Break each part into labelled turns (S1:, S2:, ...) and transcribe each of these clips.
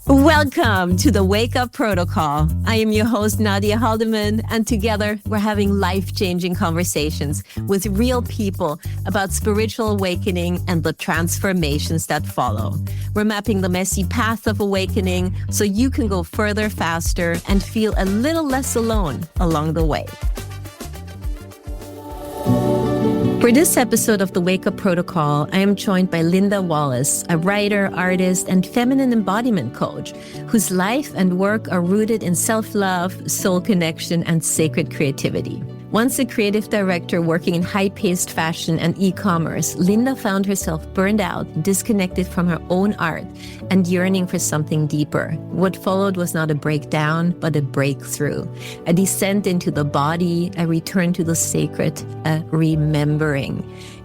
S1: Welcome to the WakeUp Protocol. I am your host, Nadja Haldimann, and together we're having life-changing conversations with real people about spiritual awakening and the transformations that follow. We're mapping the messy path of awakening so you can go further, faster, and feel a little less alone along the way. For this episode of the WakeUp Protocol, I am joined by Linda Wallace, a writer, artist, and feminine embodiment coach whose life and work are rooted in self-love, soul connection, and sacred creativity. Once a creative director working in high-paced fashion and e-commerce, Linda found herself burned out, disconnected from her own art, and yearning for something deeper. What followed was not a breakdown, but a breakthrough, a descent into the body, a return to the sacred, a remembering.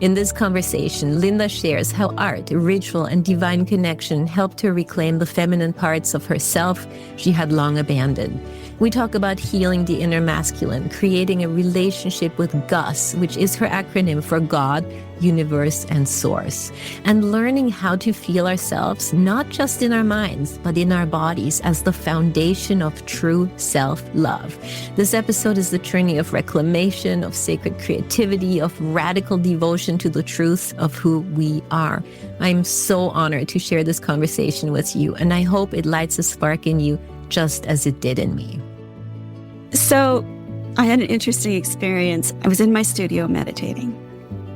S1: In this conversation, Linda shares how art, ritual, and divine connection helped her reclaim the feminine parts of herself she had long abandoned. We talk about healing the inner masculine, creating a relationship with Gus, which is her acronym for God, Universe, and Source, and learning how to feel ourselves, not just in our minds, but in our bodies as the foundation of true self-love. This episode is the journey of reclamation, of sacred creativity, of radical devotion to the truth of who we are. I'm so honored to share this conversation with you, and I hope it lights a spark in you just as it did in me.
S2: So I had an interesting experience. I was in my studio meditating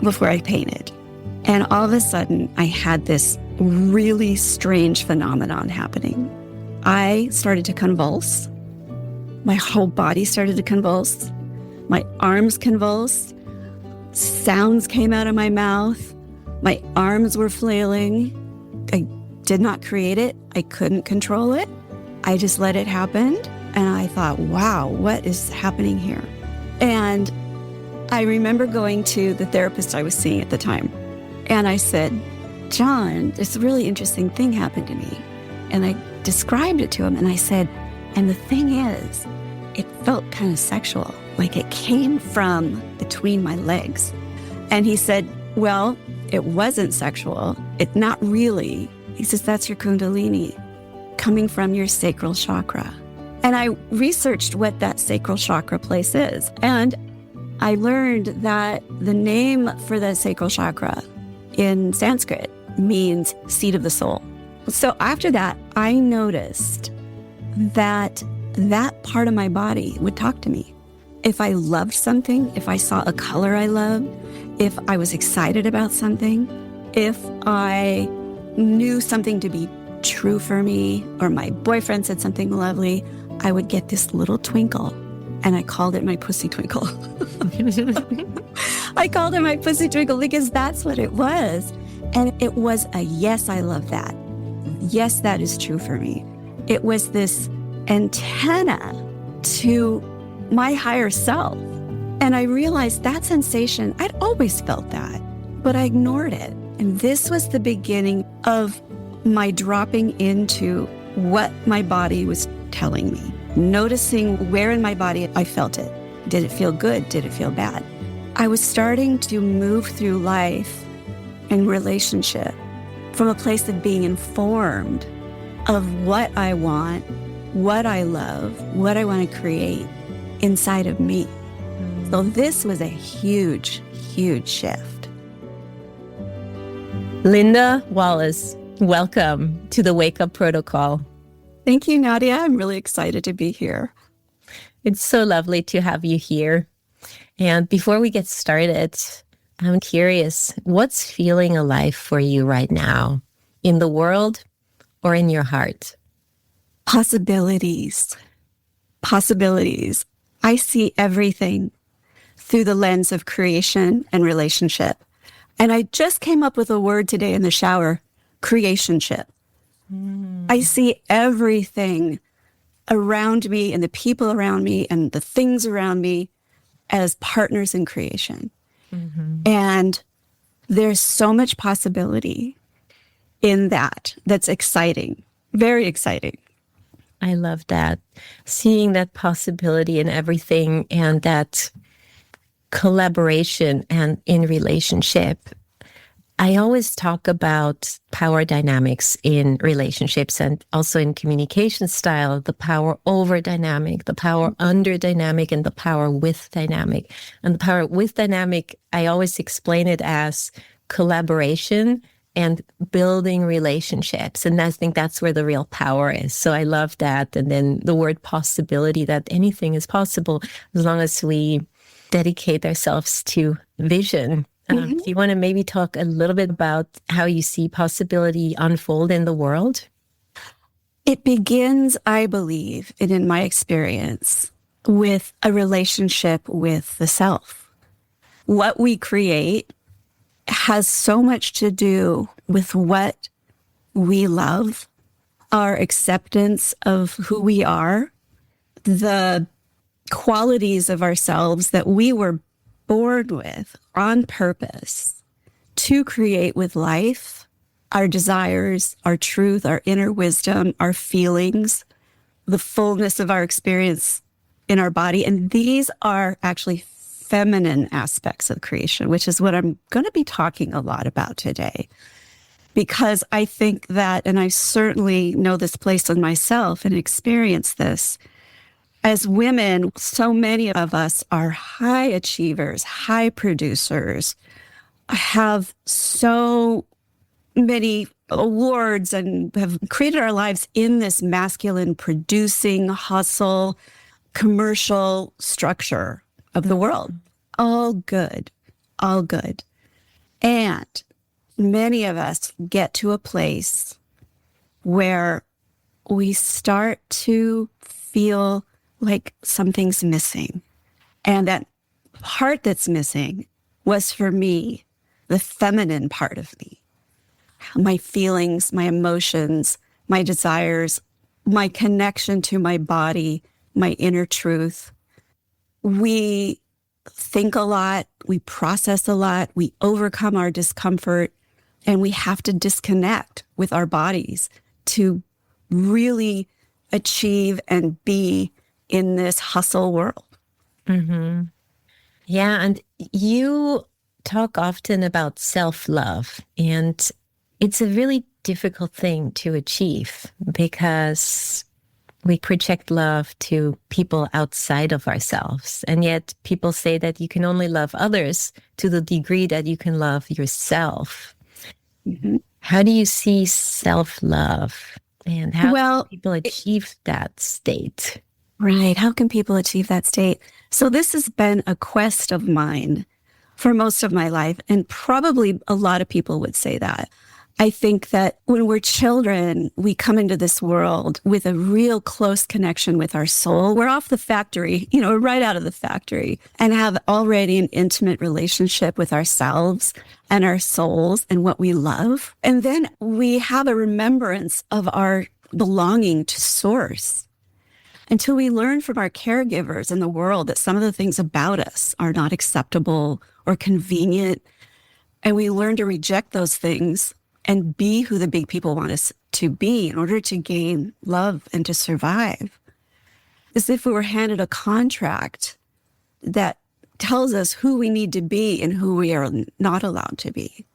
S2: before I painted. And all of a sudden, I had this really strange phenomenon happening. I started to convulse. My whole body started to convulse. My arms convulsed. Sounds came out of my mouth. My arms were flailing. I did not create it. I couldn't control it. I just let it happen. And I thought, wow, what is happening here? And I remember going to the therapist I was seeing at the time. And I said, John, this really interesting thing happened to me. And I described it to him. And I said, and the thing is, it felt kind of sexual, like it came from between my legs. And he said, well, it wasn't sexual. Not really. He says, that's your Kundalini coming from your sacral chakra. And I researched what that sacral chakra place is. And I learned that the name for the sacral chakra in Sanskrit means seat of the soul. So after that, I noticed that that part of my body would talk to me. If I loved something, if I saw a color I loved, if I was excited about something, if I knew something to be true for me, or my boyfriend said something lovely, I would get this little twinkle, and I called it my pussy twinkle. I called it my pussy twinkle because that's what it was. And it was a, yes, I love that. Yes, that is true for me. It was this antenna to my higher self. And I realized that sensation, I'd always felt that, but I ignored it. And this was the beginning of my dropping into what my body was telling me, noticing where in my body I felt it. Did it feel good? Did it feel bad? I was starting to move through life and relationship from a place of being informed of what I want, what I love, what I want to create inside of me. So this was a huge, huge shift.
S1: Linda Wallace, welcome to the WakeUp Protocol.
S2: Thank you, Nadja. I'm really excited to be here.
S1: It's so lovely to have you here. And before we get started, I'm curious, what's feeling alive for you right now in the world or in your heart?
S2: Possibilities. Possibilities. I see everything through the lens of creation and relationship. And I just came up with a word today in the shower, creationship. I see everything around me and the people around me and the things around me as partners in creation. And there's so much possibility in that that's exciting, very exciting.
S1: I love that. Seeing that possibility in everything and that collaboration and in relationship. I always talk about power dynamics in relationships and also in communication style, the power over dynamic, the power under dynamic, and the power with dynamic. And the power with dynamic, I always explain it as collaboration and building relationships. And I think that's where the real power is. So I love that. And then the word possibility, that anything is possible as long as we dedicate ourselves to vision. Do you want to maybe talk a little bit about how you see possibility unfold in the world?
S2: It begins, I believe, and in my experience, with a relationship with the self. What we create has so much to do with what we love, our acceptance of who we are, the qualities of ourselves that we were born with on purpose to create with life, our desires, our truth, our inner wisdom, our feelings, the fullness of our experience in our body. And these are actually feminine aspects of creation, which is what I'm going to be talking a lot about today. Because I think that, and I certainly know this place in myself and experience this, as women, so many of us are high achievers, high producers, have so many awards and have created our lives in this masculine producing, hustle, commercial structure of the world. All good, all good. And many of us get to a place where we start to feel like something's missing. And that part that's missing was, for me, the feminine part of me. My feelings, my emotions, my desires, my connection to my body, my inner truth. We think a lot, we process a lot, we overcome our discomfort, and we have to disconnect with our bodies to really achieve and be in this hustle world.
S1: Mm-hmm. Yeah. And you talk often about self-love, and it's a really difficult thing to achieve because we project love to people outside of ourselves. And yet people say that you can only love others to the degree that you can love yourself. Mm-hmm. How do you see self-love, and how can people achieve that state?
S2: Right. How can people achieve that state? So this has been a quest of mine for most of my life. And probably a lot of people would say that. I think that when we're children, we come into this world with a real close connection with our soul. We're off the factory, right out of the factory, and have already an intimate relationship with ourselves and our souls and what we love. And then we have a remembrance of our belonging to source, until we learn from our caregivers in the world that some of the things about us are not acceptable or convenient. And we learn to reject those things and be who the big people want us to be in order to gain love and to survive. As if we were handed a contract that tells us who we need to be and who we are not allowed to be.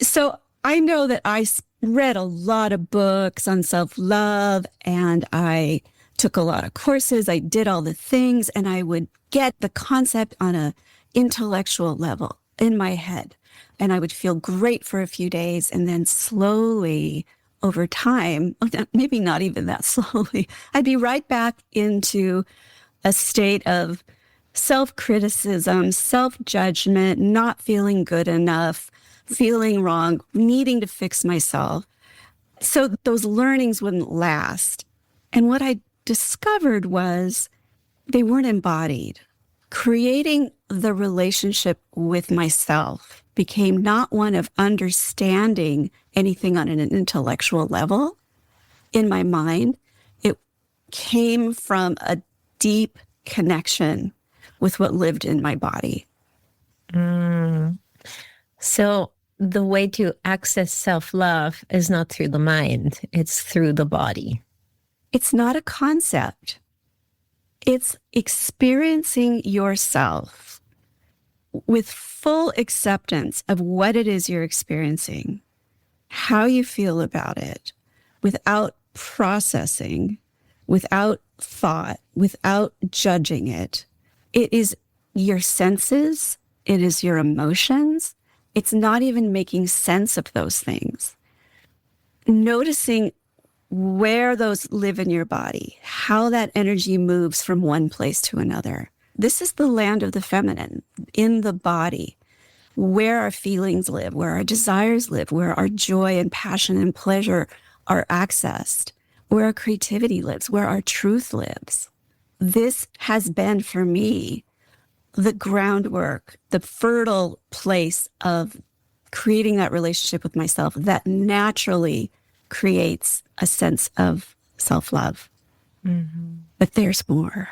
S2: So I know that I read a lot of books on self-love, and I took a lot of courses. I did all the things, and I would get the concept on an intellectual level in my head. And I would feel great for a few days. And then slowly over time, maybe not even that slowly, I'd be right back into a state of self-criticism, self-judgment, not feeling good enough, feeling wrong, needing to fix myself. So those learnings wouldn't last. And what I discovered was they weren't embodied. Creating the relationship with myself became not one of understanding anything on an intellectual level in my mind. It came from a deep connection with what lived in my body.
S1: So the way to access self-love is not through the mind, it's through the body.
S2: It's not a concept. It's experiencing yourself with full acceptance of what it is you're experiencing, how you feel about it, without processing, without thought, without judging it. It is your senses. It is your emotions. It's not even making sense of those things. Noticing where those live in your body, how that energy moves from one place to another. This is the land of the feminine, in the body, where our feelings live, where our desires live, where our joy and passion and pleasure are accessed, where our creativity lives, where our truth lives. This has been, for me, the groundwork, the fertile place of creating that relationship with myself that naturally creates a sense of self-love. Mm-hmm. But there's more.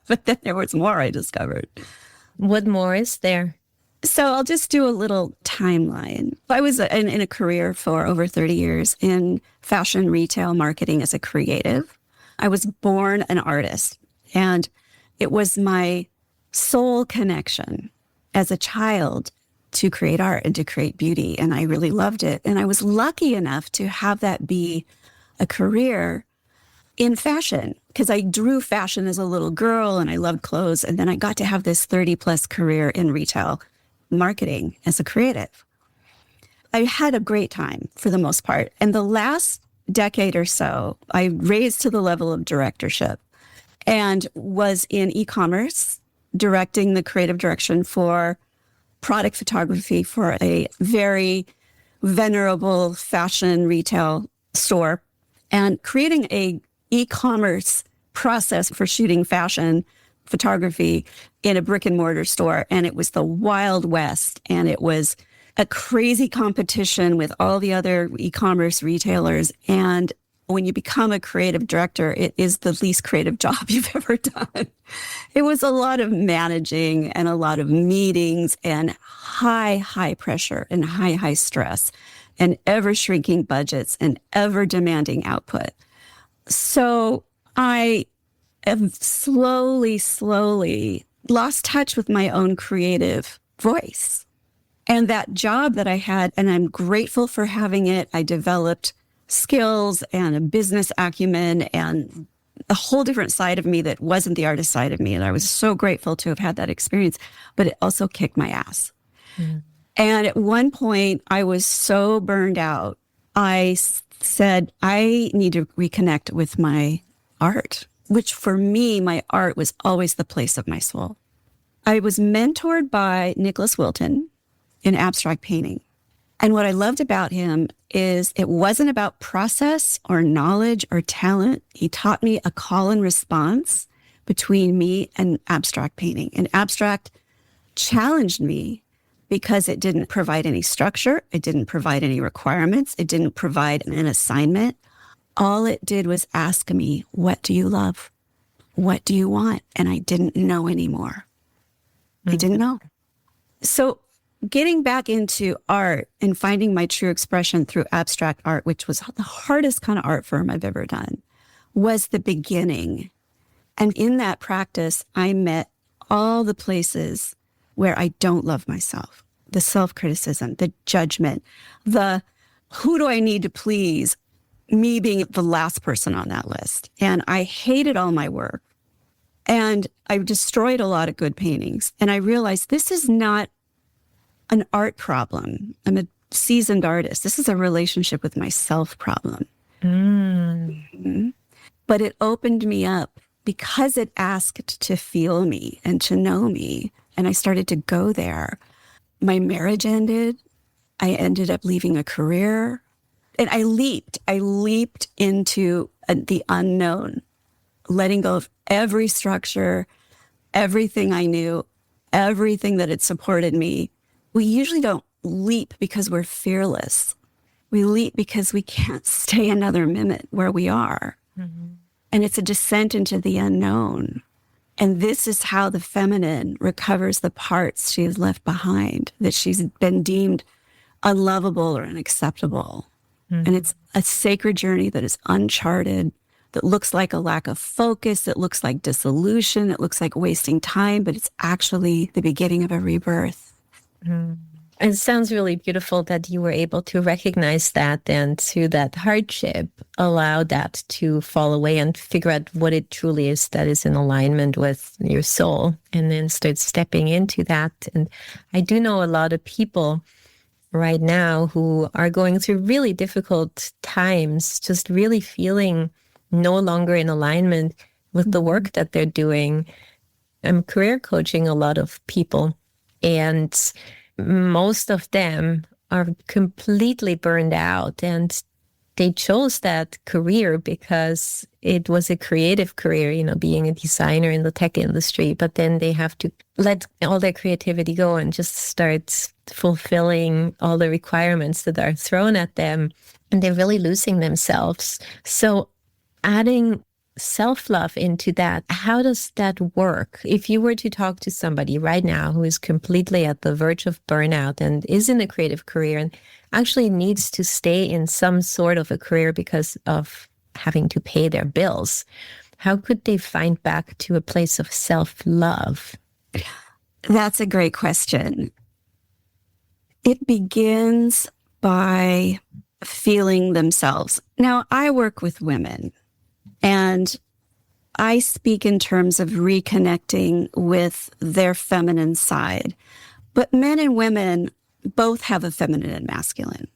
S2: But then there was more I discovered.
S1: What more is there?
S2: So I'll just do a little timeline. I was in a career for over 30 years in fashion retail marketing as a creative. I was born an artist, and it was my soul connection as a child to create art and to create beauty. And I really loved it. And I was lucky enough to have that be a career in fashion, because I drew fashion as a little girl and I loved clothes. And then I got to have this 30 plus career in retail marketing as a creative. I had a great time for the most part. And the last decade or so, I raised to the level of directorship and was in e-commerce, directing the creative direction for product photography for a very venerable fashion retail store, and creating a e-commerce process for shooting fashion photography in a brick and mortar store. And it was the Wild West, and it was a crazy competition with all the other e-commerce retailers. And when you become a creative director, it is the least creative job you've ever done. It was a lot of managing and a lot of meetings and high pressure and high stress and ever shrinking budgets and ever demanding output. So I have slowly lost touch with my own creative voice. And that job that I had, and I'm grateful for having it, I developed skills and a business acumen and a whole different side of me that wasn't the artist side of me. And I was so grateful to have had that experience, but it also kicked my ass. Mm. And at one point I was so burned out, I said, I need to reconnect with my art, which for me, my art was always the place of my soul. I was mentored by Nicholas Wilton in abstract painting. And what I loved about him is it wasn't about process or knowledge or talent. He taught me a call and response between me and abstract painting. And abstract challenged me because it didn't provide any structure. It didn't provide any requirements. It didn't provide an assignment. All it did was ask me, what do you love? What do you want? And I didn't know anymore. I didn't know. So getting back into art and finding my true expression through abstract art, which was the hardest kind of art form I've ever done, was the beginning. And in that practice, I met all the places where I don't love myself, the self-criticism, the judgment, the who do I need to please, me being the last person on that list. And I hated all my work. And I destroyed a lot of good paintings. And I realized this is not an art problem. I'm a seasoned artist. This is a relationship with myself problem. Mm-hmm. But it opened me up because it asked to feel me and to know me. And I started to go there. My marriage ended. I ended up leaving a career. And I leaped into the unknown, letting go of every structure, everything I knew, everything that had supported me. We usually don't leap because we're fearless. We leap because we can't stay another minute where we are. Mm-hmm. And it's a descent into the unknown. And this is how the feminine recovers the parts she has left behind, that she's been deemed unlovable or unacceptable. Mm-hmm. And it's a sacred journey that is uncharted, that looks like a lack of focus, that looks like dissolution, that looks like wasting time, but it's actually the beginning of a rebirth.
S1: Mm. It sounds really beautiful that you were able to recognize that and through that hardship, allow that to fall away and figure out what it truly is that is in alignment with your soul, and then start stepping into that. And I do know a lot of people right now who are going through really difficult times, just really feeling no longer in alignment with the work that they're doing. I'm career coaching a lot of people, and most of them are completely burned out, and they chose that career because it was a creative career, being a designer in the tech industry, but then they have to let all their creativity go and just start fulfilling all the requirements that are thrown at them, and they're really losing themselves. So adding self-love into that, how does that work? If you were to talk to somebody right now who is completely at the verge of burnout and is in a creative career and actually needs to stay in some sort of a career because of having to pay their bills, how could they find back to a place of self-love?
S2: That's a great question. It begins by feeling themselves. Now, I work with women, and I speak in terms of reconnecting with their feminine side. But men and women both have a feminine and masculine.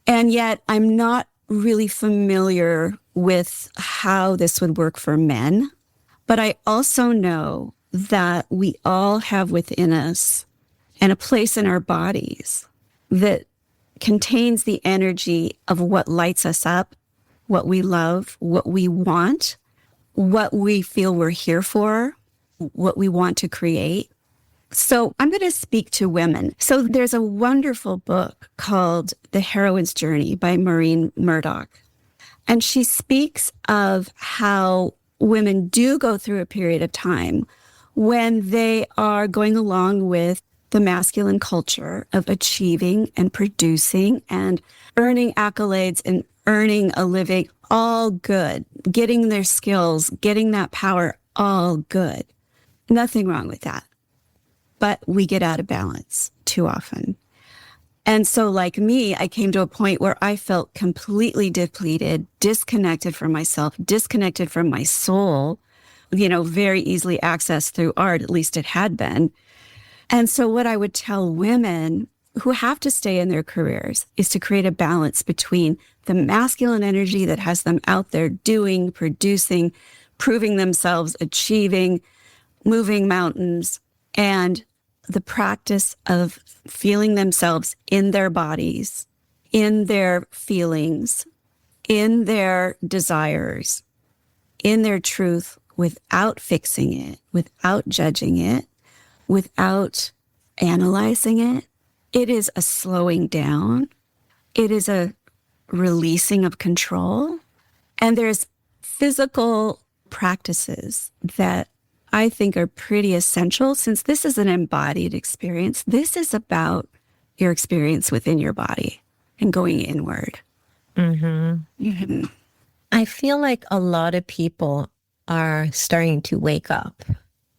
S2: And yet I'm not really familiar with how this would work for men. But I also know that we all have within us and a place in our bodies that contains the energy of what lights us up, what we love, what we want, what we feel we're here for, what we want to create. So I'm going to speak to women. So there's a wonderful book called The Heroine's Journey by Maureen Murdoch. And she speaks of how women do go through a period of time when they are going along with the masculine culture of achieving and producing and earning accolades and earning a living, all good, getting their skills, getting that power, all good. Nothing wrong with that. But we get out of balance too often. And so like me, I came to a point where I felt completely depleted, disconnected from myself, disconnected from my soul, very easily accessed through art, at least it had been. And so what I would tell women who have to stay in their careers is to create a balance between the masculine energy that has them out there doing, producing, proving themselves, achieving, moving mountains, and the practice of feeling themselves in their bodies, in their feelings, in their desires, in their truth, without fixing it, without judging it, without analyzing it. It is a slowing down. It is a releasing of control. And there's physical practices that I think are pretty essential, since this is an embodied experience. This is about your experience within your body and going inward.
S1: Mm-hmm. Mm-hmm. I feel like a lot of people are starting to wake up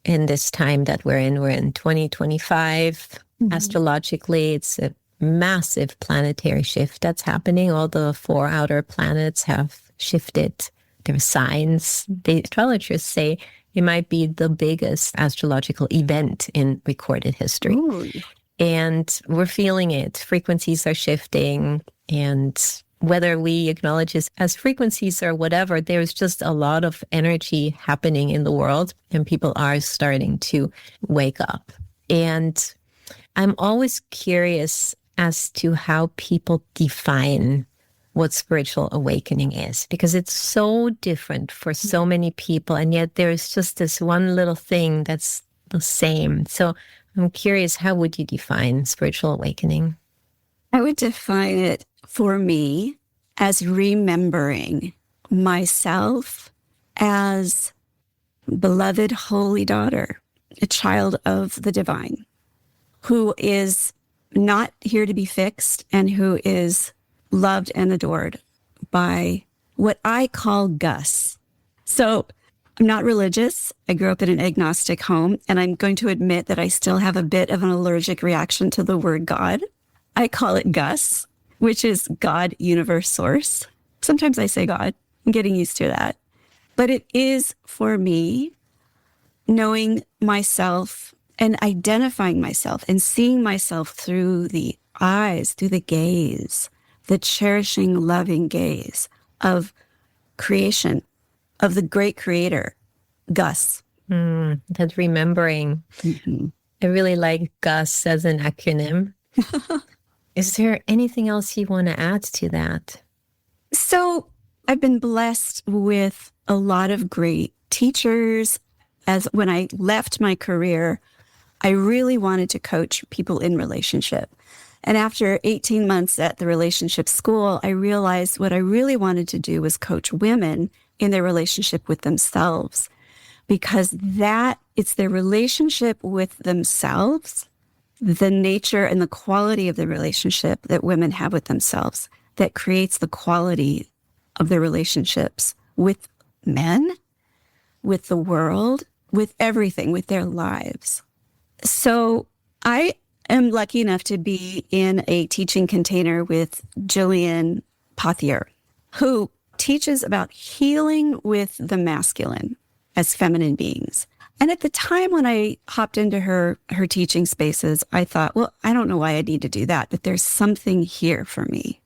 S1: in this time that we're in. We're in 2025. Mm-hmm. Astrologically, it's a massive planetary shift that's happening. All the 4 outer planets have shifted their signs. The astrologers say it might be the biggest astrological event in recorded history. Ooh. And we're feeling it. Frequencies are shifting. And whether we acknowledge it as frequencies or whatever, there's just a lot of energy happening in the world. And people are starting to wake up. And I'm always curious as to how people define what spiritual awakening is, because it's so different for so many people, and yet there's just this one little thing that's the same. So I'm curious, how would you define spiritual awakening?
S2: I would define it for me as remembering myself as beloved holy daughter, a child of the divine, who is not here to be fixed and who is loved and adored by what I call Gus. So I'm not religious. I grew up in an agnostic home, and I'm going to admit that I still have a bit of an allergic reaction to the word God. I call it Gus, which is God, universe, source. Sometimes I say God. I'm getting used to that. But it is, for me, knowing myself and identifying myself and seeing myself through the eyes, through the gaze, the cherishing, loving gaze of creation, of the great creator, Gus.
S1: That remembering.
S2: Mm-hmm.
S1: I really like Gus as an acronym. Is there anything else you want to add to that?
S2: So I've been blessed with a lot of great teachers. As when I left my career, I really wanted to coach people in relationship. And after 18 months at the relationship school, I realized what I really wanted to do was coach women in their relationship with themselves, because it's their relationship with themselves, the nature and the quality of the relationship that women have with themselves that creates the quality of their relationships with men, with the world, with everything, with their lives. So I am lucky enough to be in a teaching container with Jillian Pothier, who teaches about healing with the masculine as feminine beings. And at the time when I hopped into her teaching spaces, I thought, well, I don't know why I need to do that, but there's something here for me.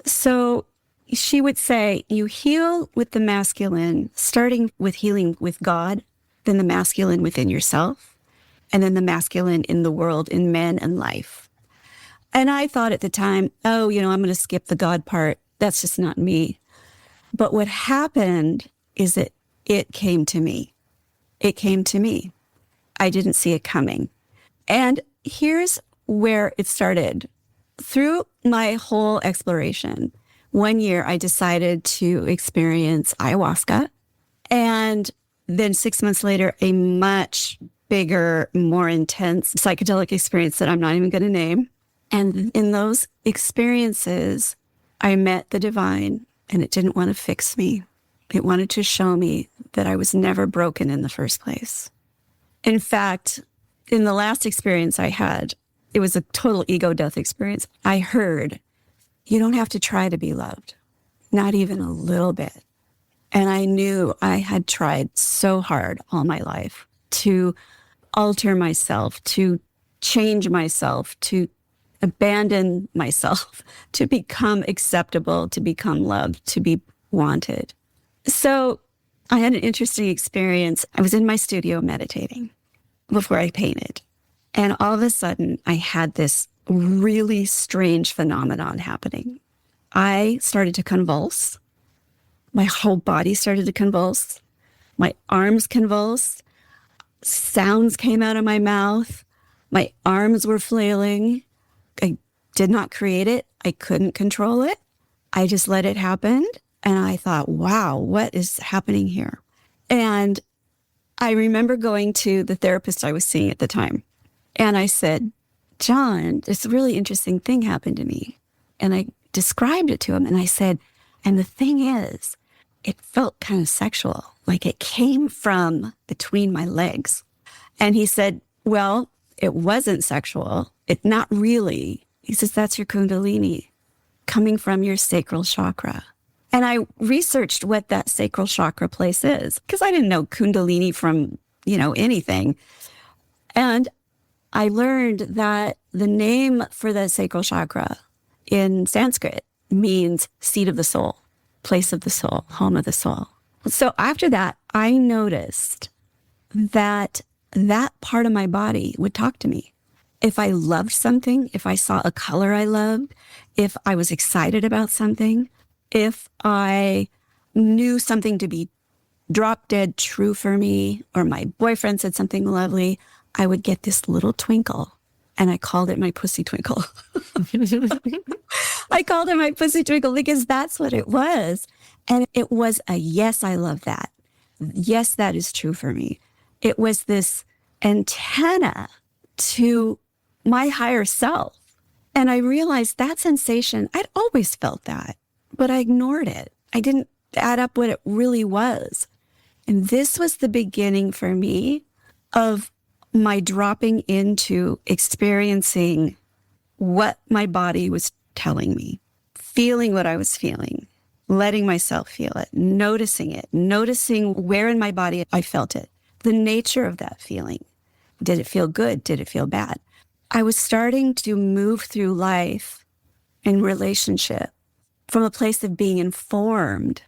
S2: So she would say, you heal with the masculine, starting with healing with God, then the masculine within yourself, and then the masculine in the world, in men and life. And I thought at the time, I'm going to skip the God part. That's just not me. But what happened is that it came to me. It came to me. I didn't see it coming. And here's where it started. Through my whole exploration, one year I decided to experience ayahuasca. And then 6 months later, a much bigger, more intense psychedelic experience that I'm not even going to name. And in those experiences, I met the divine, and it didn't want to fix me. It wanted to show me that I was never broken in the first place. In fact, in the last experience I had, it was a total ego death experience. I heard, you don't have to try to be loved, not even a little bit. And I knew I had tried so hard all my life to alter myself, to change myself, to abandon myself, to become acceptable, to become loved, to be wanted. So I had an interesting experience. I was in my studio meditating before I painted. And all of a sudden, I had this really strange phenomenon happening. I started to convulse. My whole body started to convulse. My arms convulsed. Sounds came out of my mouth. My arms were flailing. I did not create it. I couldn't control it. I just let it happen. And I thought, wow, what is happening here? And I remember going to the therapist I was seeing at the time. And I said, John, this really interesting thing happened to me. And I described it to him. And I said, and the thing is, it felt kind of sexual, like it came from between my legs. And he said, well, it wasn't sexual. Not really. He says, that's your Kundalini coming from your sacral chakra. And I researched what that sacral chakra place is, because I didn't know Kundalini from, anything. And I learned that the name for the sacral chakra in Sanskrit means seat of the soul, place of the soul, home of the soul. So after that, I noticed that part of my body would talk to me. If I loved something, if I saw a color I loved, if I was excited about something, if I knew something to be drop dead true for me, or my boyfriend said something lovely, I would get this little twinkle. And I called it my pussy twinkle. I called it my pussy twinkle because that's what it was. And it was a, yes, I love that. Yes, that is true for me. It was this antenna to my higher self. And I realized that sensation, I'd always felt that, but I ignored it. I didn't add up what it really was. And this was the beginning for me of my dropping into experiencing what my body was telling me, feeling what I was feeling, letting myself feel it, noticing where in my body I felt it, the nature of that feeling. Did it feel good? Did it feel bad? I was starting to move through life in relationship from a place of being informed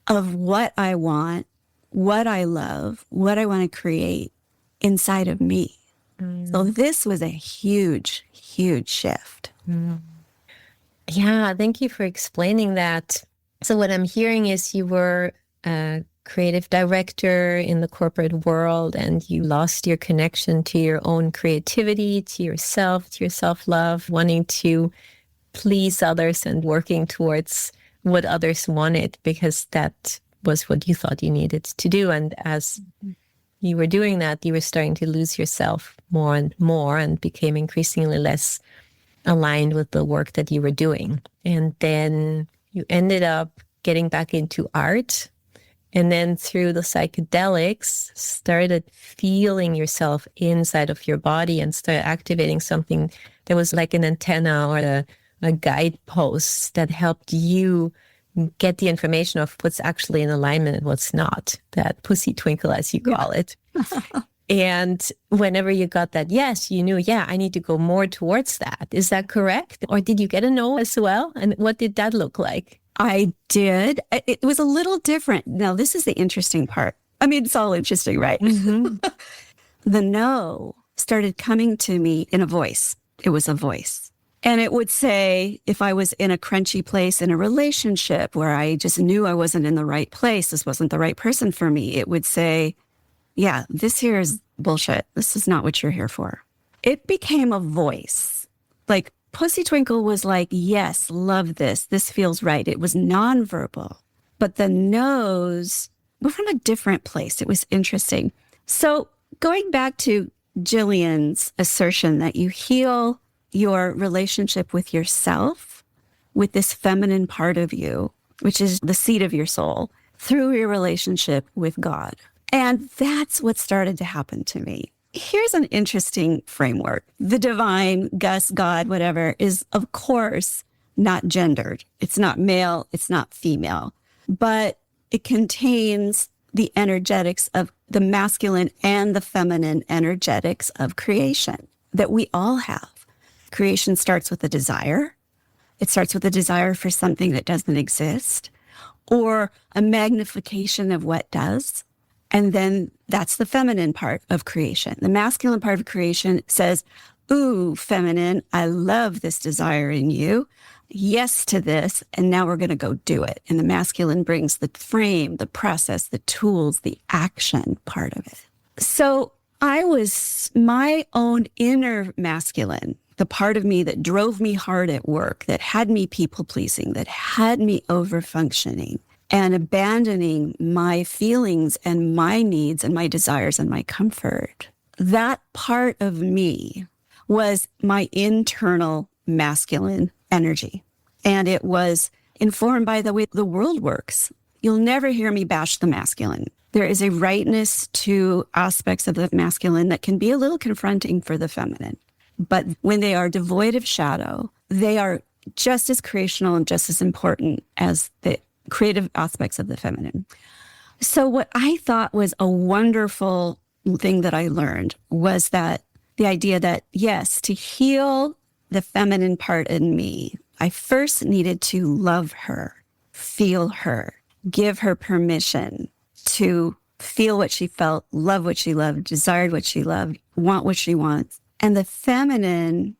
S2: of what I want, what I love, what I want to create inside of me. So this was a huge, huge shift.
S1: Yeah, thank you for explaining that. So what I'm hearing is you were a creative director in the corporate world and you lost your connection to your own creativity, to yourself, to your self-love, wanting to please others and working towards what others wanted because that was what you thought you needed to do. And as you were doing that, you were starting to lose yourself more and more and became increasingly less aligned with the work that you were doing. And then you ended up getting back into art. And then through the psychedelics, started feeling yourself inside of your body and started activating something that was like an antenna or a guidepost that helped you get the information of what's actually in alignment and what's not, that pussy twinkle, as you call it. And whenever you got that yes, you knew, I need to go more towards that. Is that correct? Or did you get a no as well? And what did that look like?
S2: I did. It was a little different. Now, this is the interesting part. I mean, it's all interesting, right?
S1: Mm-hmm.
S2: The no started coming to me in a voice. It was a voice. And it would say, if I was in a crunchy place in a relationship where I just knew I wasn't in the right place, this wasn't the right person for me, it would say, this here is bullshit. This is not what you're here for. It became a voice. Like Pussy Twinkle was like, yes, love this. This feels right. It was nonverbal. But the no's were from a different place. It was interesting. So going back to Jillian's assertion that you heal your relationship with yourself, with this feminine part of you, which is the seat of your soul, through your relationship with God. And that's what started to happen to me. Here's an interesting framework. The divine, Gus, God, whatever, is, of course, not gendered. It's not male. It's not female. But it contains the energetics of the masculine and the feminine energetics of creation that we all have. Creation starts with a desire. It starts with a desire for something that doesn't exist or a magnification of what does. And then that's the feminine part of creation. The masculine part of creation says, ooh, feminine, I love this desire in you. Yes to this. And now we're going to go do it. And the masculine brings the frame, the process, the tools, the action part of it. So I was my own inner masculine, the part of me that drove me hard at work, that had me people pleasing, that had me over functioning and abandoning my feelings and my needs and my desires and my comfort. That part of me was my internal masculine energy. And it was informed by the way the world works. You'll never hear me bash the masculine. There is a rightness to aspects of the masculine that can be a little confronting for the feminine. But when they are devoid of shadow, they are just as creational and just as important as the creative aspects of the feminine. So what I thought was a wonderful thing that I learned was that the idea that, yes, to heal the feminine part in me, I first needed to love her, feel her, give her permission to feel what she felt, love what she loved, desired what she loved, want what she wants. And the feminine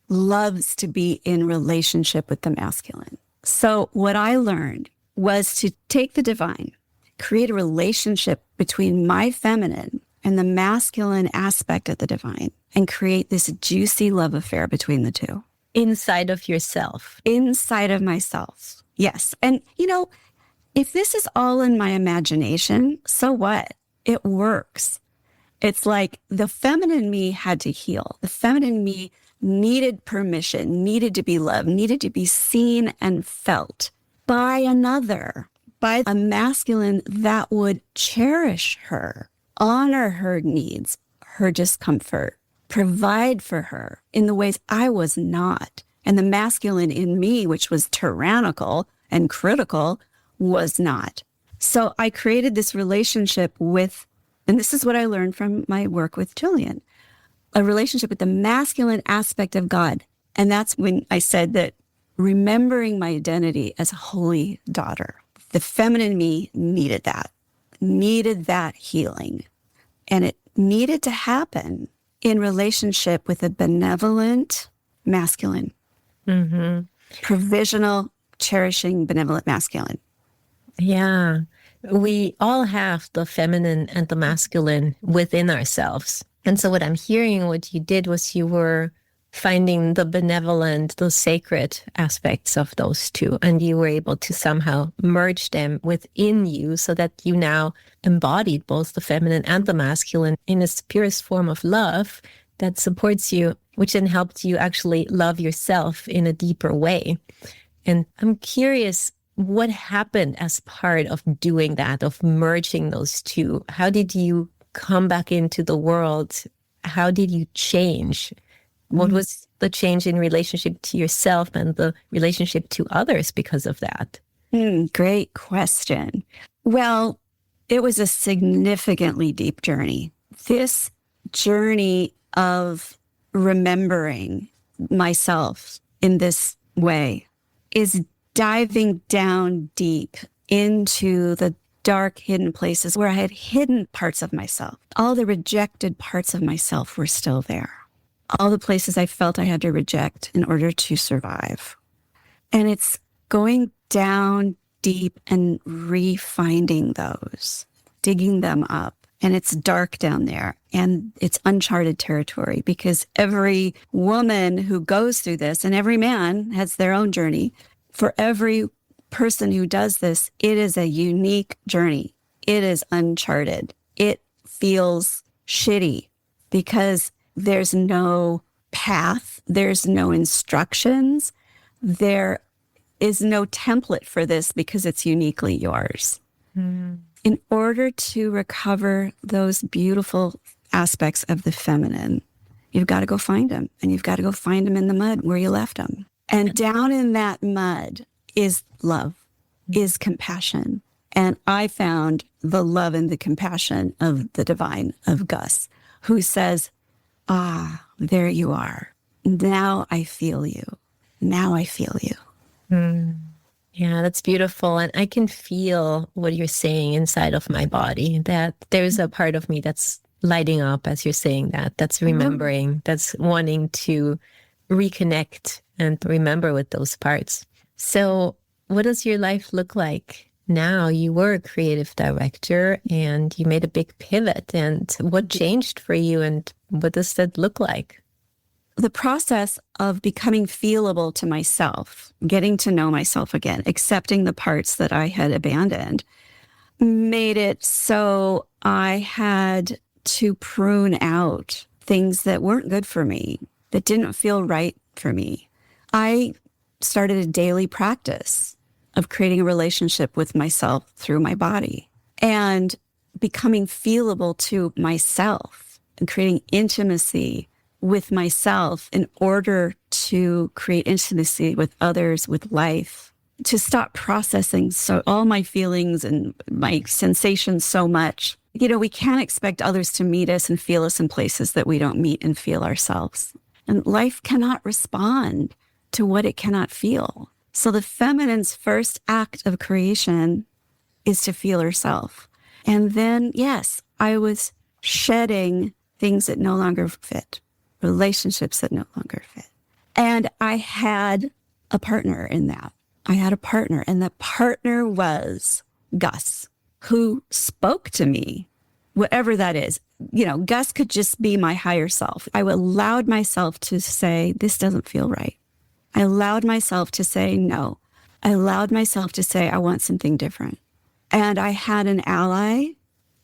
S2: loves to be in relationship with the masculine. So what I learned was to take the divine, create a relationship between my feminine and the masculine aspect of the divine, and create this juicy love affair between the two.
S1: Inside of yourself.
S2: Inside of myself. Yes. And, if this is all in my imagination, so what? It works. It's like the feminine me had to heal. The feminine me needed permission, needed to be loved, needed to be seen and felt by another, by a masculine that would cherish her, honor her needs, her discomfort, provide for her in the ways I was not. And the masculine in me, which was tyrannical and critical, was not. So I created this relationship with, and this is what I learned from my work with Julian, a relationship with the masculine aspect of God. And that's when I said that remembering my identity as a holy daughter, the feminine me needed that healing. And it needed to happen in relationship with a benevolent masculine, provisional, cherishing, benevolent masculine.
S1: Yeah. We all have the feminine and the masculine within ourselves. And so what I'm hearing, what you did was you were finding the benevolent, the sacred aspects of those two. And you were able to somehow merge them within you so that you now embodied both the feminine and the masculine in its purest form of love that supports you, which then helped you actually love yourself in a deeper way. And I'm curious, what happened as part of doing that, of merging those two? How did you come back into the world? How did you change? What was the change in relationship to yourself and the relationship to others because of that?
S2: Great question. Well, it was a significantly deep journey. This journey of remembering myself in this way is diving down deep into the dark, hidden places where I had hidden parts of myself. All the rejected parts of myself were still there. All the places I felt I had to reject in order to survive. And it's going down deep and refinding those, digging them up. And it's dark down there and it's uncharted territory because every woman who goes through this and every man has their own journey. For every person who does this, it is a unique journey. It is uncharted. It feels shitty because there's no path. There's no instructions. There is no template for this because it's uniquely yours. In order to recover those beautiful aspects of the feminine, you've got to go find them. And you've got to go find them in the mud where you left them. And down in that mud is love, is compassion. And I found the love and the compassion of the divine, of Gus, who says, there you are. Now I feel you. Now I feel you.
S1: Yeah, that's beautiful. And I can feel what you're saying inside of my body, that there's a part of me that's lighting up as you're saying that, that's remembering, that's wanting to reconnect and remember with those parts. So what does your life look like now? You were a creative director and you made a big pivot. And what changed for you and what does that look like?
S2: The process of becoming feelable to myself, getting to know myself again, accepting the parts that I had abandoned, made it so I had to prune out things that weren't good for me, that didn't feel right for me. I started a daily practice of creating a relationship with myself through my body and becoming feelable to myself and creating intimacy with myself in order to create intimacy with others, with life, to stop processing all my feelings and my sensations so much. You know, we can't expect others to meet us and feel us in places that we don't meet and feel ourselves. And life cannot respond to what it cannot feel. So the feminine's first act of creation is to feel herself. And then, yes, I was shedding things that no longer fit. Relationships that no longer fit. And I had a partner in that. I had a partner, and the partner was Gus, who spoke to me, whatever that is. You know, Gus could just be my higher self. I allowed myself to say, this doesn't feel right. I allowed myself to say no. I allowed myself to say, I want something different. And I had an ally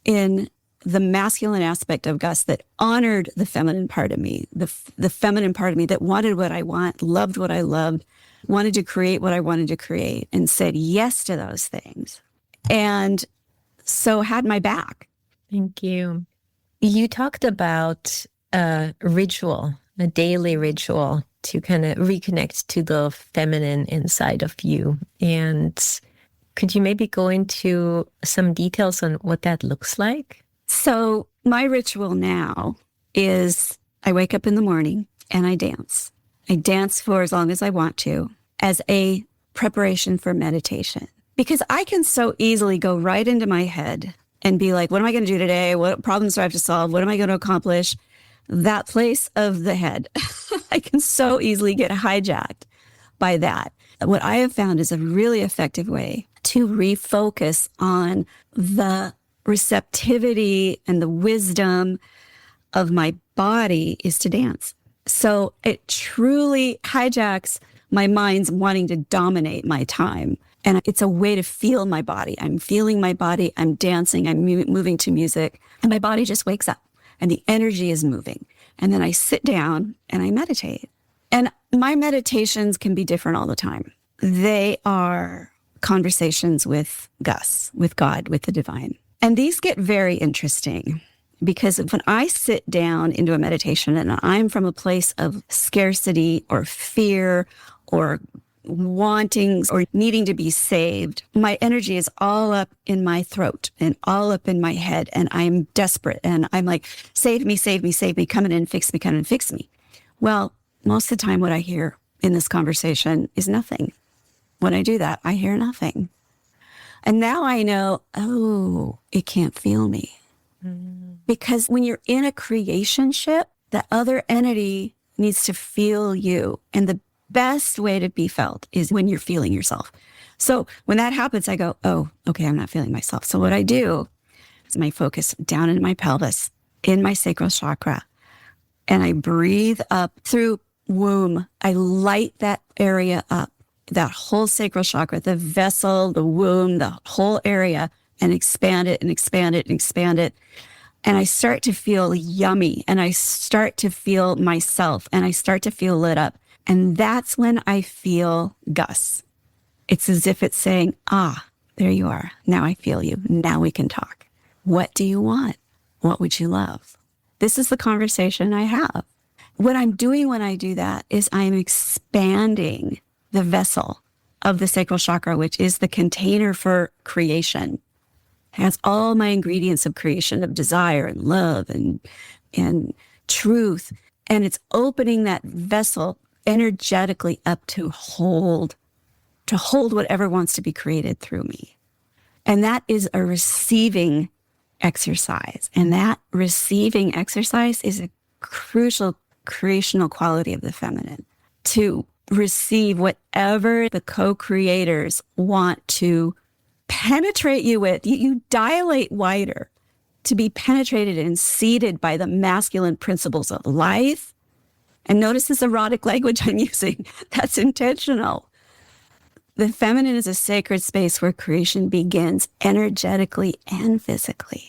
S2: in the masculine aspect of Gus that honored the feminine part of me, the feminine part of me that wanted what I want, loved what I loved, wanted to create what I wanted to create, and said yes to those things. and so had my back.
S1: Thank you. You talked about a ritual, a daily ritual to kind of reconnect to the feminine inside of you. And could you maybe go into some details on what that looks like?
S2: So my ritual now is I wake up in the morning and I dance. I dance for as long as I want to as a preparation for meditation. Because I can so easily go right into my head and be like, what am I going to do today? What problems do I have to solve? What am I going to accomplish? That place of the head, I can so easily get hijacked by that. What I have found is a really effective way to refocus on the receptivity and the wisdom of my body is to dance. So it truly hijacks my mind's wanting to dominate my time. And it's a way to feel my body. I'm feeling my body. I'm dancing. I'm moving to music. And my body just wakes up and the energy is moving. And then I sit down and I meditate. And my meditations can be different all the time. They are conversations with Gus, with God, with the divine. And these get very interesting because when I sit down into a meditation and I'm from a place of scarcity or fear or wanting or needing to be saved, my energy is all up in my throat and all up in my head, and I'm desperate and I'm like, save me, save me, save me, come in and fix me, come in and fix me. Well, most of the time what I hear in this conversation is nothing. When I do that, I hear nothing. And now I know, oh, it can't feel me. Because when you're in a creationship, the other entity needs to feel you. And the best way to be felt is when you're feeling yourself. So when that happens, I go, oh, okay, I'm not feeling myself. So what I do is I focus down in my pelvis, in my sacral chakra, and I breathe up through womb. I light that area up, that whole sacral chakra, the vessel, the womb, the whole area, and expand it and expand it and expand it. And I start to feel yummy, and I start to feel myself, and I start to feel lit up. And that's when I feel Gus. It's as if it's saying, ah, there you are. Now I feel you. Now we can talk. What do you want? What would you love? This is the conversation I have. What I'm doing when I do that is I'm expanding the vessel of the sacral chakra, which is the container for creation. It has all my ingredients of creation, of desire and love and truth. And it's opening that vessel energetically up to hold whatever wants to be created through me. And that is a receiving exercise. And that receiving exercise is a crucial creational quality of the feminine, to receive whatever the co-creators want to penetrate you with. You dilate wider to be penetrated and seeded by the masculine principles of life. And notice this erotic language I'm using. That's intentional. The feminine is a sacred space where creation begins energetically and physically.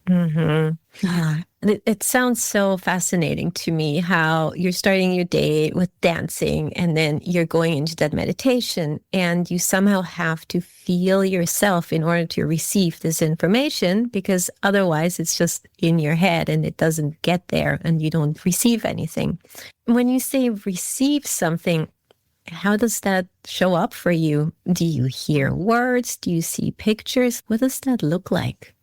S1: Mm-hmm. It sounds so fascinating to me how you're starting your day with dancing and then you're going into that meditation and you somehow have to feel yourself in order to receive this information, because otherwise it's just in your head and it doesn't get there and you don't receive anything. When you say receive something, how does that show up for you? Do you hear words? Do you see pictures? What does that look like?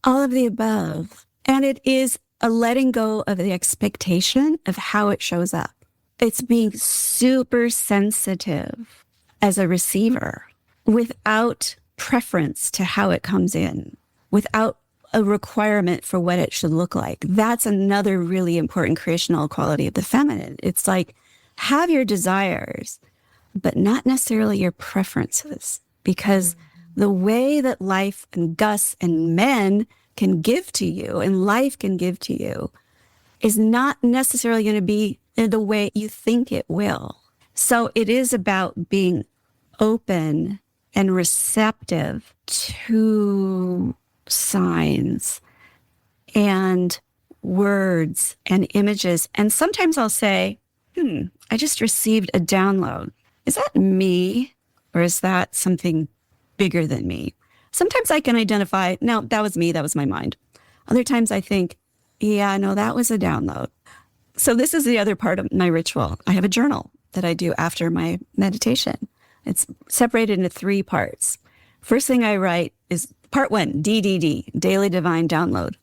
S2: All of the above. And it is a letting go of the expectation of how it shows up. It's being super sensitive as a receiver without preference to how it comes in, without a requirement for what it should look like. That's another really important creational quality of the feminine. It's like, have your desires, but not necessarily your preferences, because the way that life and Gus and men can give to you and life can give to you is not necessarily going to be in the way you think it will. So it is about being open and receptive to signs and words and images. And sometimes I'll say, I just received a download. Is that me or is that something bigger than me? Sometimes I can identify, no, that was me, that was my mind. Other times I think, yeah, no, that was a download. So this is the other part of my ritual. I have a journal that I do after my meditation. It's separated into 3 parts. First thing I write is part 1, DDD, Daily Divine Download.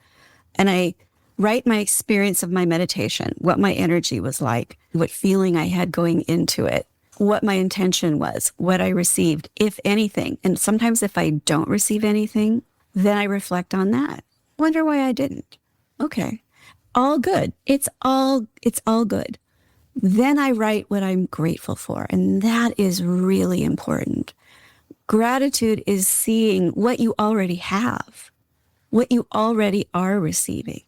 S2: And I write my experience of my meditation, what my energy was like, what feeling I had going into it, what my intention was, what I received, if anything. And sometimes if I don't receive anything, then I reflect on that. Wonder why I didn't. Okay. All good. It's all good. Then I write what I'm grateful for. And that is really important. Gratitude is seeing what you already have, what you already are receiving.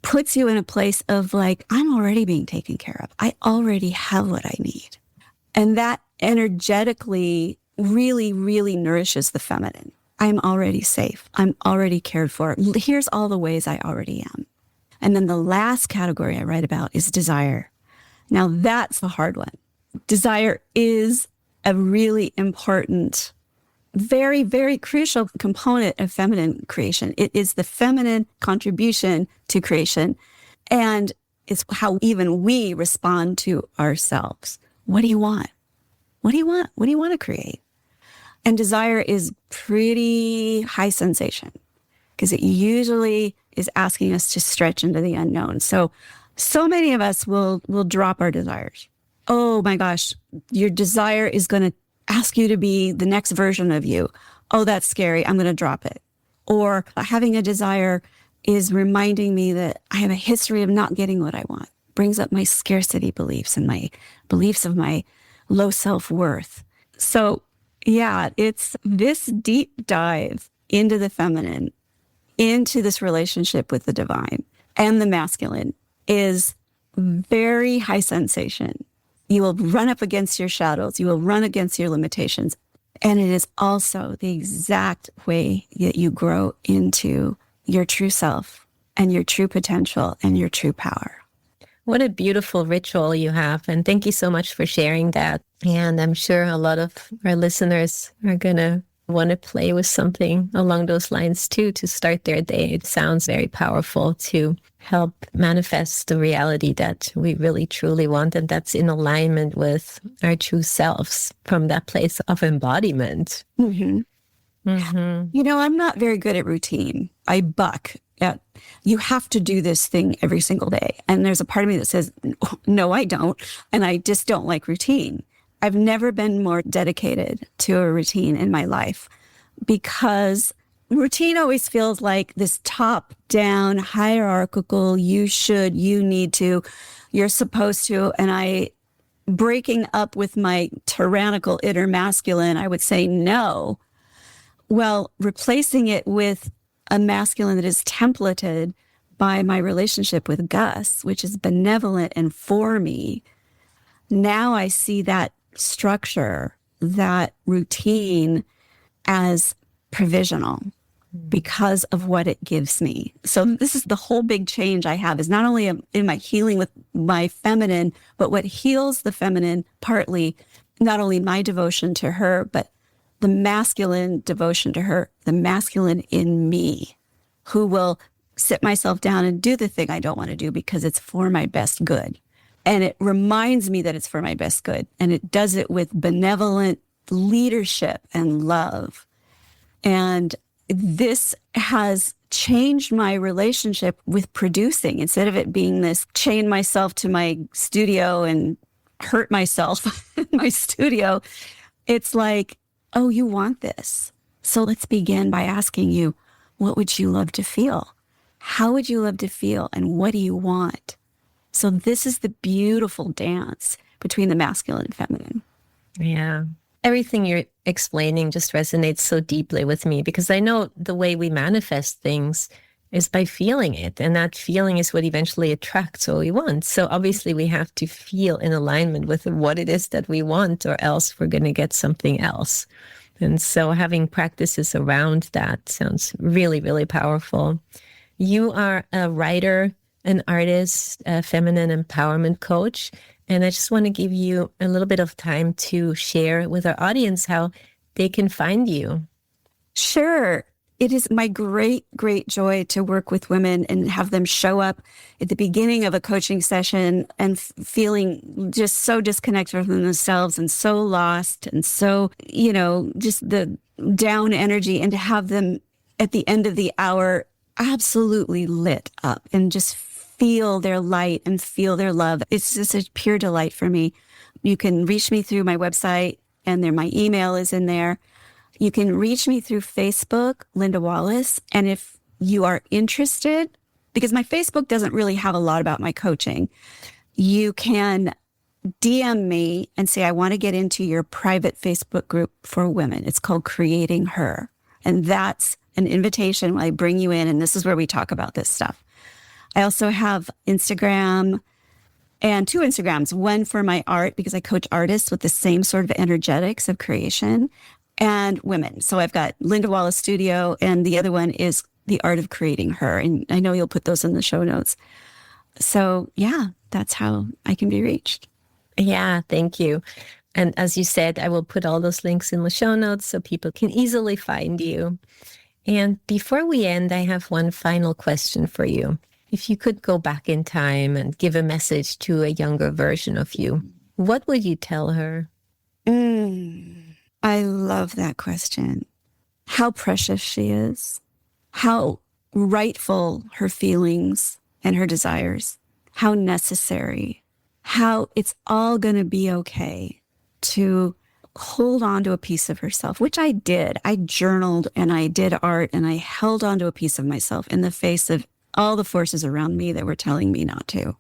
S2: Puts you in a place of like, I'm already being taken care of. I already have what I need. And that energetically really, really nourishes the feminine. I'm already safe. I'm already cared for. Here's all the ways I already am. And then the last category I write about is desire. Now that's the hard one. Desire is a really important, very, very crucial component of feminine creation. It is the feminine contribution to creation. And it's how even we respond to ourselves. What do you want? What do you want? What do you want to create? And desire is pretty high sensation because it usually is asking us to stretch into the unknown. So many of us will drop our desires. Oh my gosh, your desire is going to ask you to be the next version of you. Oh, that's scary. I'm going to drop it. Or having a desire is reminding me that I have a history of not getting what I want. Brings up my scarcity beliefs and my beliefs of my low self-worth. So yeah, it's this deep dive into the feminine, into this relationship with the divine and the masculine is very high sensation. You will run up against your shadows. You will run against your limitations. And it is also the exact way that you grow into your true self and your true potential and your true power.
S1: What a beautiful ritual you have. And thank you so much for sharing that. And I'm sure a lot of our listeners are going to want to play with something along those lines too, to start their day. It sounds very powerful to help manifest the reality that we really truly want. And that's in alignment with our true selves from that place of embodiment.
S2: Mm-hmm.
S1: Mm-hmm.
S2: You know, I'm not very good at routine. I buck at, you have to do this thing every single day. And there's a part of me that says, no, I don't. And I just don't like routine. I've never been more dedicated to a routine in my life because routine always feels like this top-down, hierarchical, you should, you need to, you're supposed to. And breaking up with my tyrannical inner masculine, I would say no. Well, replacing it with a masculine that is templated by my relationship with Gus, which is benevolent and for me. Now I see that structure, that routine as provisional because of what it gives me. So this is the whole big change I have is not only in my healing with my feminine, but what heals the feminine partly, not only my devotion to her, but the masculine devotion to her, the masculine in me, who will sit myself down and do the thing I don't want to do because it's for my best good. And it reminds me that it's for my best good. And it does it with benevolent leadership and love. And this has changed my relationship with producing. Instead of it being this chain myself to my studio and hurt myself in my studio, it's like, oh, you want this. So let's begin by asking you, what would you love to feel? How would you love to feel? And what do you want? So this is the beautiful dance between the masculine and feminine.
S1: Yeah. Everything you're explaining just resonates so deeply with me because I know the way we manifest things is by feeling it. And that feeling is what eventually attracts what we want. So obviously we have to feel in alignment with what it is that we want, or else we're going to get something else. And so having practices around that sounds really, really powerful. You are a writer, an artist, a feminine empowerment coach. And I just want to give you a little bit of time to share with our audience how they can find you.
S2: Sure. It is my great, great joy to work with women and have them show up at the beginning of a coaching session and feeling just so disconnected from themselves and so lost and so, just the down energy, and to have them at the end of the hour absolutely lit up and just feel their light and feel their love. It's just a pure delight for me. You can reach me through my website, and my email is in there. You can reach me through Facebook, Linda Wallace. And if you are interested, because my Facebook doesn't really have a lot about my coaching, you can DM me and say, I want to get into your private Facebook group for women. It's called Creating Her. And that's an invitation when I bring you in. And this is where we talk about this stuff. I also have Instagram and 2 Instagrams, one for my art, because I coach artists with the same sort of energetics of creation, and women. So I've got Linda Wallace Studio, and the other one is The Art of Creating Her. And I know you'll put those in the show notes. So yeah, that's how I can be reached.
S1: Yeah, thank you. And as you said, I will put all those links in the show notes so people can easily find you. And before we end, I have one final question for you. If you could go back in time and give a message to a younger version of you, what would you tell her?
S2: I love that question. How precious she is. How rightful her feelings and her desires. How necessary. How it's all going to be okay to hold on to a piece of herself, which I did. I journaled and I did art and I held on to a piece of myself in the face of all the forces around me that were telling me not to.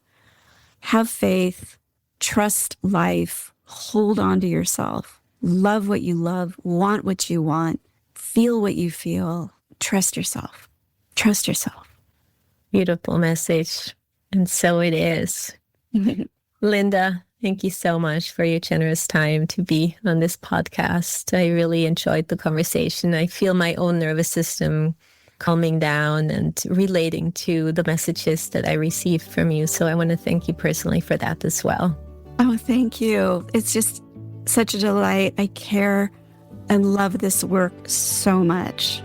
S2: Have faith, trust life, hold on to yourself, love what you love, want what you want, feel what you feel, trust yourself. Trust yourself.
S1: Beautiful message. And so it is. Linda, thank you so much for your generous time to be on this podcast. I really enjoyed the conversation. I feel my own nervous system calming down and relating to the messages that I received from you. So I want to thank you personally for that as well.
S2: Oh, thank you. It's just such a delight. I care and love this work so much.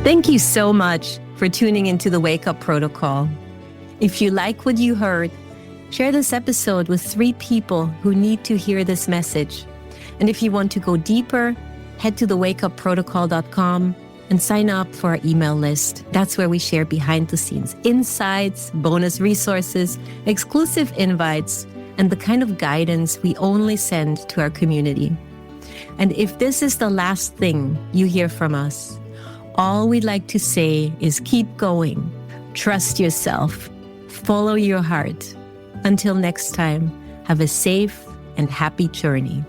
S1: Thank you so much for tuning into the Wake Up Protocol. If you like what you heard, share this episode with 3 people who need to hear this message. And if you want to go deeper, head to thewakeuprotocol.com and sign up for our email list. That's where we share behind-the-scenes insights, bonus resources, exclusive invites, and the kind of guidance we only send to our community. And if this is the last thing you hear from us, all we'd like to say is keep going, trust yourself, follow your heart. Until next time, have a safe and happy journey.